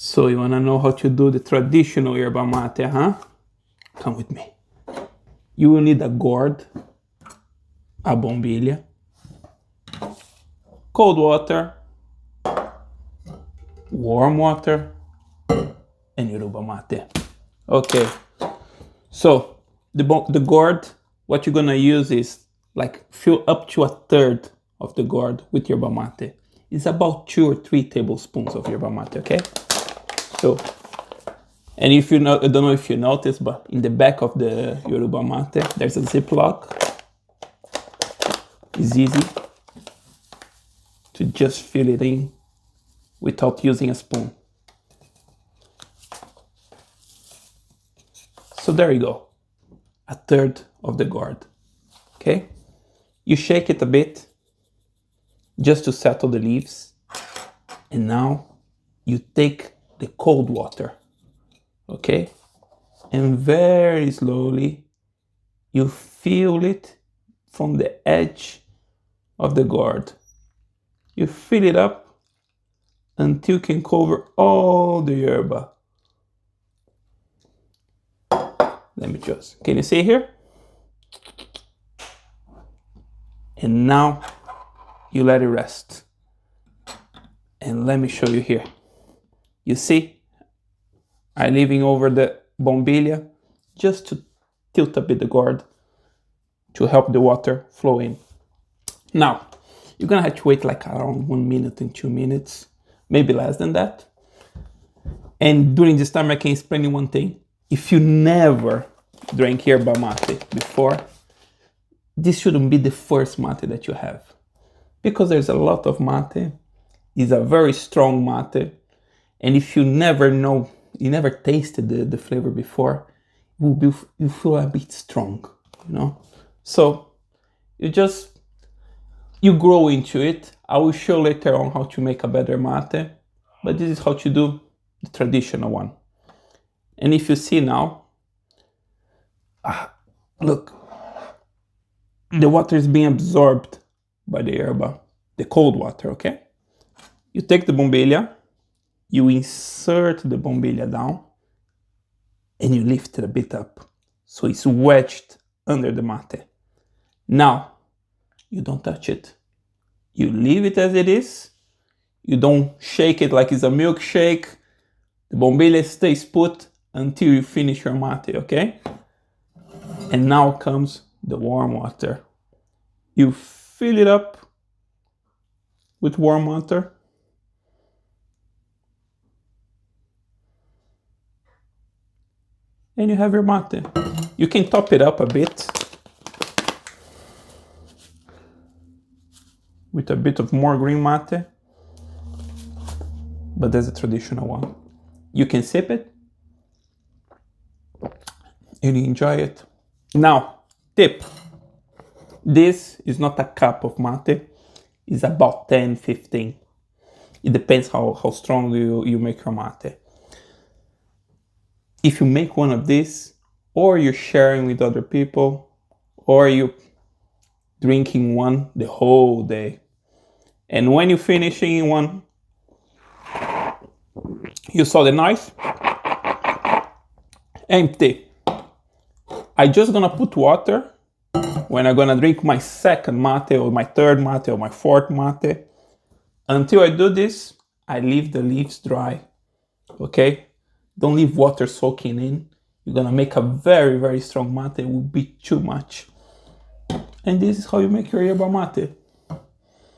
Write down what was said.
So you wanna know how to do the traditional yerba mate, huh? Come with me. You will need a gourd, a bombilha, cold water, warm water, and yerba mate. Okay, so the gourd, what you're gonna use is like fill up to a third of the gourd with yerba mate. It's about 2 or 3 tablespoons of yerba mate, okay? So, and if you know, I don't know if you noticed, but in the back of the yerba mate, there's a ziplock. It's easy to just fill it in without using a spoon. So there you go, a third of the gourd, okay? You shake it a bit just to settle the leaves. And now you take the cold water, okay? And very slowly, you fill it from the edge of the gourd. You fill it up until you can cover all the yerba. Let me just, can you see here? And now you let it rest. And let me show you here. You see, I'm leaving over the bombilha just to tilt a bit the gourd to help the water flow in. Now, you're gonna have to wait like around 1 minute and 2 minutes, maybe less than that. And during this time, I can explain you one thing. If you never drank yerba mate before, this shouldn't be the first mate that you have. Because there's a lot of mate, it's a very strong mate. And if you never know, you never tasted the flavor before, you feel a bit strong, you know? So you grow into it. I will show later on how to make a better mate, but this is how to do the traditional one. And if you see now, look, the water is being absorbed by the yerba, the cold water, okay? You take the bombilha, you insert the bombilha down, and you lift it a bit up. So it's wedged under the mate. Now, you don't touch it. You leave it as it is. You don't shake it like it's a milkshake. The bombilha stays put until you finish your mate, okay? And now comes the warm water. You fill it up with warm water. And you have your mate. You can top it up a bit with a bit of more green mate, but that's a traditional one. You can sip it and you enjoy it. Now, tip. This is not a cup of mate. It's about 10, 15. It depends how strong you make your mate. If you make one of these, or you're sharing with other people, or you're drinking one the whole day, and when you're finishing one, you saw the knife? Empty. I'm just gonna put water when I'm gonna drink my second mate, or my third mate, or my fourth mate. Until I do this, I leave the leaves dry, okay? Don't leave water soaking in. You're gonna make a very, very strong mate. It will be too much. And this is how you make your yerba mate.